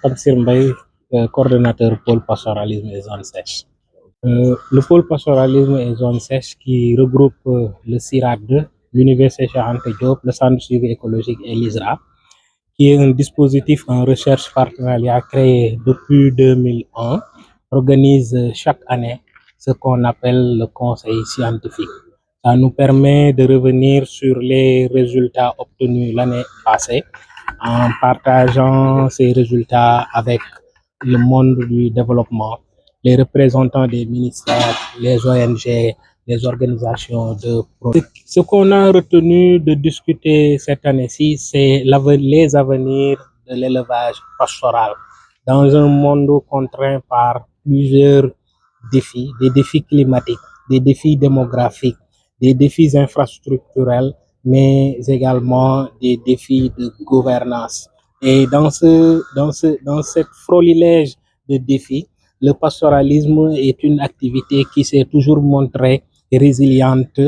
Tamsir Mbaye, coordonnateur pôle pastoralisme et zone sèche. Le pôle pastoralisme et zone sèche qui regroupe le CIRAD, l'Université Cheikh Anta Diop, le Centre de suivi écologique et l'ISRA, qui est un dispositif en recherche partenariat créé depuis 2001, organise chaque année ce qu'on appelle le conseil scientifique. Ça nous permet de revenir sur les résultats obtenus l'année passée en partageant ces résultats avec le monde du développement, les représentants des ministères, les ONG, les organisations de produits. Ce qu'on a retenu de discuter cette année-ci, c'est les avenirs de l'élevage pastoral dans un monde contraint par plusieurs défis, des défis climatiques, des défis démographiques, des défis infrastructurels, mais également des défis de gouvernance. Et dans cette florilège de défis, le pastoralisme est une activité qui s'est toujours montrée résiliente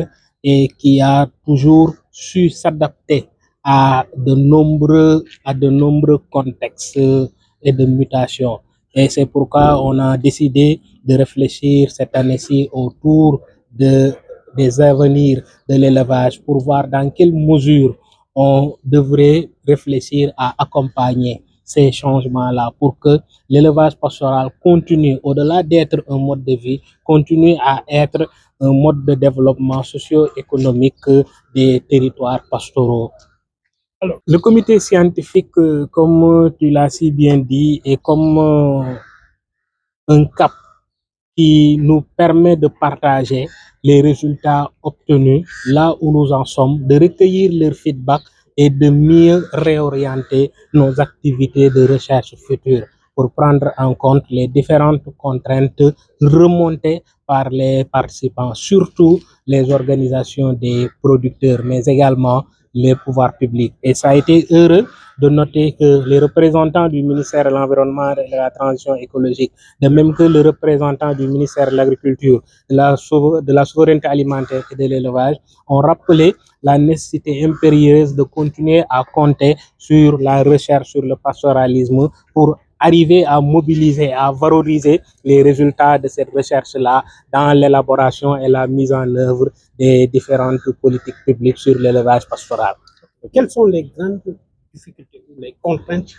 et qui a toujours su s'adapter à de nombreux contextes et de mutations. Et c'est pourquoi on a décidé de réfléchir cette année-ci autour des avenirs de l'élevage pour voir dans quelle mesure on devrait réfléchir à accompagner ces changements-là pour que l'élevage pastoral continue, au-delà d'être un mode de vie, continue à être un mode de développement socio-économique des territoires pastoraux. Alors, le comité scientifique, comme tu l'as si bien dit, est comme un cap qui nous permet de partager les résultats obtenus là où nous en sommes, de recueillir leur feedback et de mieux réorienter nos activités de recherche futures pour prendre en compte les différentes contraintes remontées par les participants, surtout les organisations des producteurs, mais également les pouvoirs publics. Et ça a été heureux de noter que les représentants du ministère de l'Environnement et de la Transition écologique, de même que le représentant du ministère de l'Agriculture, de la souveraineté alimentaire et de l'élevage, ont rappelé la nécessité impérieuse de continuer à compter sur la recherche sur le pastoralisme pour arriver à mobiliser, à valoriser les résultats de cette recherche-là dans l'élaboration et la mise en œuvre des différentes politiques publiques sur l'élevage pastoral. Quelles sont les grandes difficultés ou les contraintes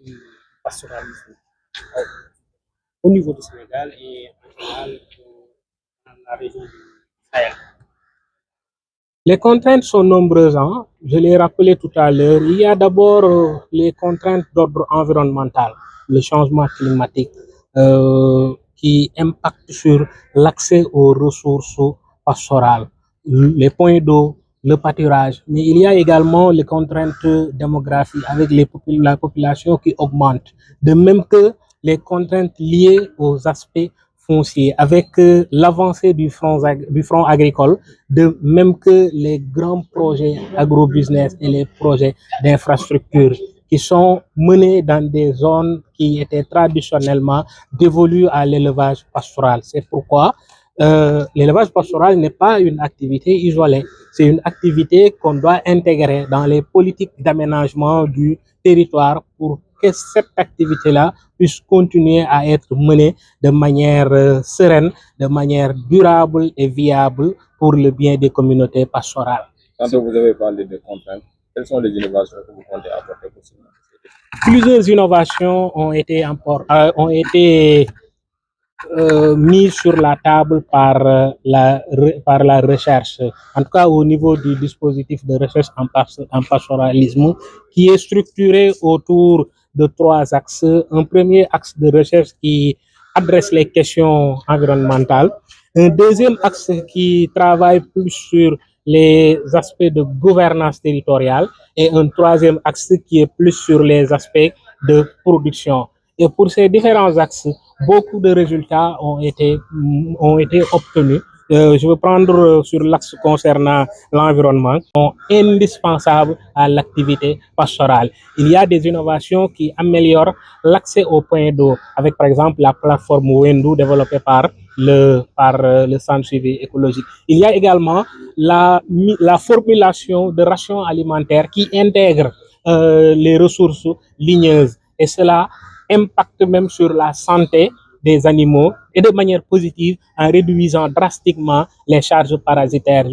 du pastoralisme au niveau du Sénégal et en général dans la région du Sahel? Les contraintes sont nombreuses, hein? Je l'ai rappelé tout à l'heure. Il y a d'abord les contraintes d'ordre environnemental, le changement climatique qui impacte sur l'accès aux ressources pastorales, les points d'eau, le pâturage. Mais il y a également les contraintes démographiques avec la population qui augmente, de même que les contraintes liées aux aspects fonciers, avec l'avancée du front agricole, de même que les grands projets agro-business et les projets d'infrastructure qui sont menés dans des zones qui étaient traditionnellement dévolues à l'élevage pastoral. C'est pourquoi l'élevage pastoral n'est pas une activité isolée, c'est une activité qu'on doit intégrer dans les politiques d'aménagement du territoire pour que cette activité-là puisse continuer à être menée de manière sereine, de manière durable et viable pour le bien des communautés pastorales. Quand vous avez parlé de contraintes, quelles sont les innovations que vous comptez apporter pour cela? Plusieurs innovations ont été mises sur la table par la recherche, en tout cas au niveau du dispositif de recherche en pastoralisme, qui est structuré autour de 3 axes. Un premier axe de recherche qui adresse les questions environnementales, un deuxième axe qui travaille plus sur les aspects de gouvernance territoriale et un troisième axe qui est plus sur les aspects de production. Et pour ces différents axes, beaucoup de résultats ont été obtenus. Je veux prendre sur l'axe concernant l'environnement, sont indispensables à l'activité pastorale. Il y a des innovations qui améliorent l'accès aux points d'eau, avec par exemple la plateforme Wendu développée par le Centre de suivi écologique. Il y a également la formulation de rations alimentaires qui intègrent les ressources ligneuses, et cela impacte même sur la santé des animaux et de manière positive en réduisant drastiquement les charges parasitaires,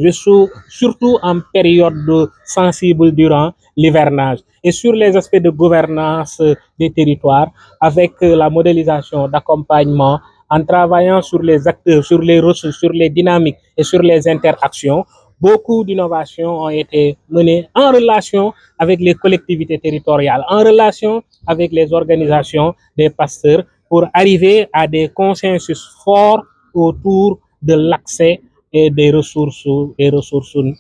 surtout en période sensible durant l'hivernage. Et sur les aspects de gouvernance des territoires, avec la modélisation d'accompagnement, en travaillant sur les acteurs, sur les ressources, sur les dynamiques et sur les interactions, beaucoup d'innovations ont été menées en relation avec les collectivités territoriales, en relation avec les organisations des pasteurs pour arriver à des consensus forts autour de l'accès et des ressources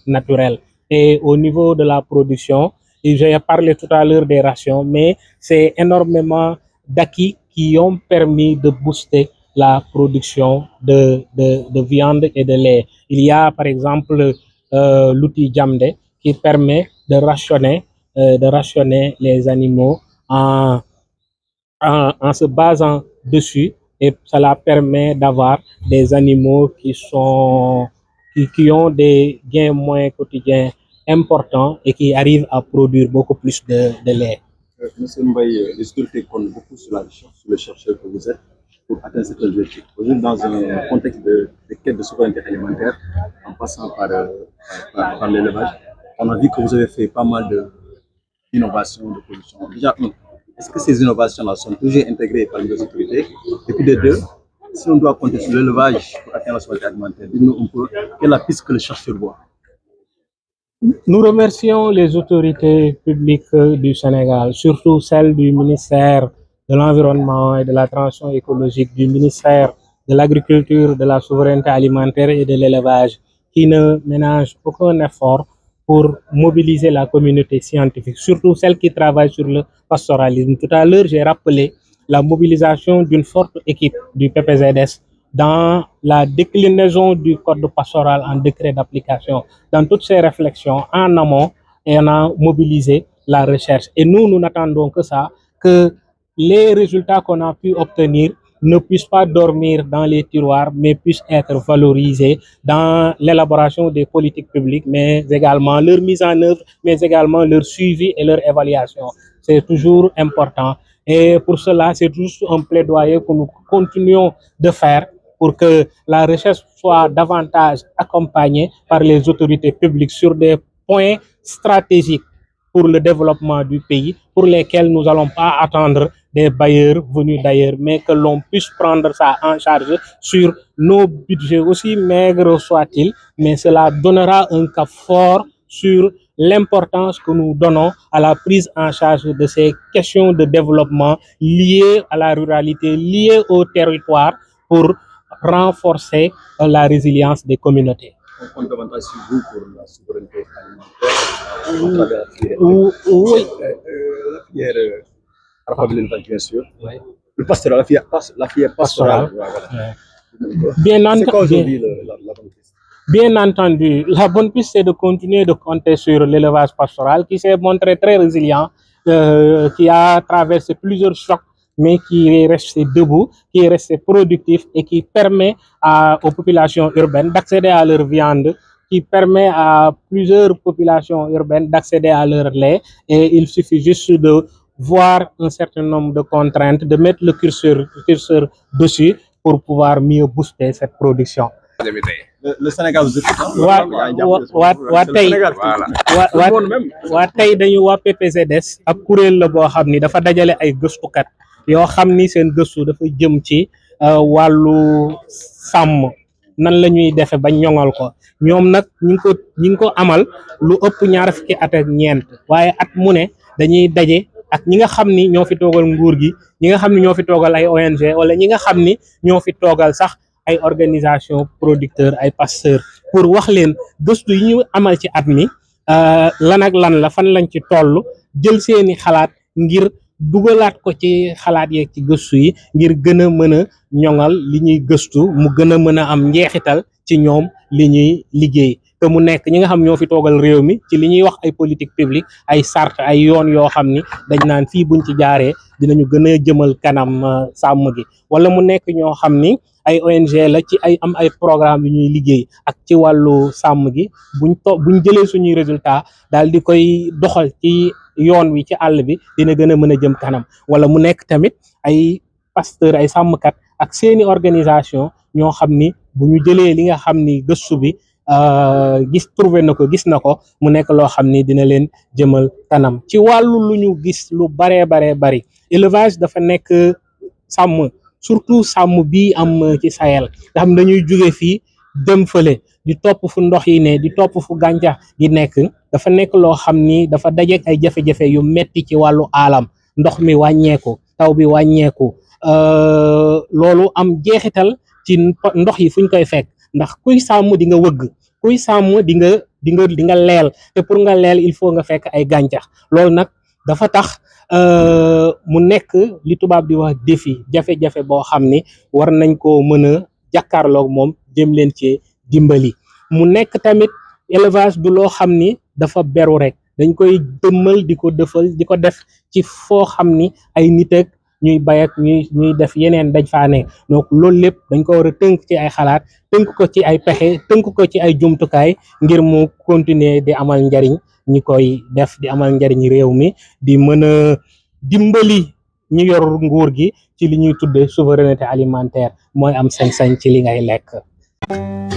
naturelles. Et au niveau de la production, j'ai parlé tout à l'heure des rations, mais c'est énormément d'acquis qui ont permis de booster la production de viande et de lait. Il y a par exemple l'outil Jamde qui permet de rationner les animaux en se basant dessus, et cela permet d'avoir des animaux qui ont des gains moins quotidiens importants et qui arrivent à produire beaucoup plus de lait. Monsieur Mbaye, les autorités comptent beaucoup sur la recherche, sur le chercheur que vous êtes pour atteindre cet objectif. Aujourd'hui, dans un contexte de quête de souveraineté alimentaire, en passant par l'élevage, on a vu que vous avez fait pas mal d'innovations, de production. Déjà, est-ce que ces innovations-là sont toujours intégrées par les autorités? Et puis de deux, si on doit compter sur l'élevage pour atteindre la souveraineté alimentaire, dites-nous un peu quelle est la piste que le chercheur voit. Nous remercions les autorités publiques du Sénégal, surtout celles du ministère de l'Environnement et de la Transition écologique, du ministère de l'Agriculture, de la Souveraineté alimentaire et de l'Élevage, qui ne ménagent aucun effort pour mobiliser la communauté scientifique, surtout celles qui travaillent sur le pastoralisme. Tout à l'heure, j'ai rappelé la mobilisation d'une forte équipe du PPZS dans la déclinaison du code pastoral en décret d'application. Dans toutes ces réflexions, en amont, on a mobilisé la recherche. Et nous n'attendons que ça, que les résultats qu'on a pu obtenir ne puissent pas dormir dans les tiroirs, mais puissent être valorisés dans l'élaboration des politiques publiques, mais également leur mise en œuvre, mais également leur suivi et leur évaluation. C'est toujours important. Et pour cela, c'est juste un plaidoyer que nous continuons de faire pour que la recherche soit davantage accompagnée par les autorités publiques sur des points stratégiques pour le développement du pays, pour lesquels nous n'allons pas attendre des bailleurs venus d'ailleurs, mais que l'on puisse prendre ça en charge sur nos budgets, aussi maigres soient-ils, mais cela donnera un cap fort sur l'importance que nous donnons à la prise en charge de ces questions de développement liées à la ruralité, liées au territoire, pour renforcer la résilience des communautés. On compte davantage sur vous pour la souveraineté alimentaire à travers la filière. Oui. La filière à la l'élevage, bien sûr. Oui. Le pastoral, la filière pastorale. Voilà. C'est quoi aujourd'hui la bonne piste? Bien entendu, la bonne piste, c'est de continuer de compter sur l'élevage pastoral qui s'est montré très résilient, qui a traversé plusieurs chocs, mais qui est resté debout, qui est resté productif et qui permet aux populations urbaines d'accéder à leur viande, qui permet à plusieurs populations urbaines d'accéder à leur lait. Et il suffit juste de voir un certain nombre de contraintes, de mettre le curseur dessus pour pouvoir mieux booster cette production. Le Sénégal vous écoute. waa tey dañu waa PPZS ab kuréel la boo xam ni dafa dajale ay gëstukat yoo xam ni seen gëstu dafa jëm ci wàllu sàmm nan la ñuy defe ba ñoŋal ko ñoom nag ñi ngi ko amal lu ëpp ñaar fukki at ak ñeent waaye at mu ne dañuy daje ak ñi nga xam ni ñoo fi toogal nguur gi, ñi nga xam ni ñoo fi toogal ay ONG wala ñi nga xam ni ñoo fi toogal sax ay organisation producteurs, ay pasteurs, pour wax leen gëstu yi ñu amal ci at mi lan ak lan la, fan lañ ci toll, jël seeni xalaat ngir dugalaat ko ci xalaat yeeg ci gëstu yi ngir gën a mën a ñoŋal li ñuy gëstu mu gën a mën a am njeexital ci ñoom li ñuy liggéey, te mu nekk ñi nga xam ñoo fi toogal réew mi ci li ñuy wax ay politique publique, ay sart, ay yoon yoo xam ni dañ naan fii buñ ci jaaree dinañu gën a jëmal kanam sàmm gi, wala mu nekk ñoo xam ni ay ONG la ci am ay programme yu ñuy liggéey ak ci wàllu sàmm gi buñ jëlee suñuy résultat daal di koy doxal ci yoon wi ci àll bi dina gën a mën a jëm kanam. Wala mu nekk tamit ay pasteur ay sàmmkat ak seeni organisation ñoo xam ni bu ñu jëlee li nga xam ni gëstu bi trouvé na ko gis na ko mu nekk loo xam ni dina leen jëmal kanam. Ci wàllu lu ñu gis lu baree bari élevage dafa nekk sàmm, surtout sàmm bii am ci Sahel nga xam dañuy jóge fii dem fële di topp fu ndox yi ne di topp fu gàncax gi nekk. Dafa nekk loo xam ni dafa dajeek ay jafe-jafe yu metti ci wàllu aalam, ndox mi wàññeeku, taw bi wàññeeku, loolu am jeexital ci ndox yi fuñ koy fekk, ndax kuy sàmm di nga wëgg, kuy sàmm di nga leel, te pour nga leel il faut nga fekk ay gàncax. Loolu nag dafa tax mu nekk li tubaab di wax défi, jafe-jafe boo xam ni war nañ ko mën a jàkkaarloog moom jëm leen ci dimbali. Mu nekk tamit élevage du loo xam ni dafa beru rek, dañ koy dëmmal di ko def ci foo xam ni ay nit ak ñuy bay ak ñuy def yeneen dañ faa ne. Donc loolu lépp dañ ko war a tënk ci ay xalaat, tënk ko ci ay pexe, tënk ko ci ay jumtukaay ngir mu continuer di amal njariñ ñi koy def, di amal njariñ réew mi, di mën a dimbali ñu yor nguur gi ci li ñuy tuddee souveraineté alimentaire, mooy am sañ-sañ ci li ngay lekk.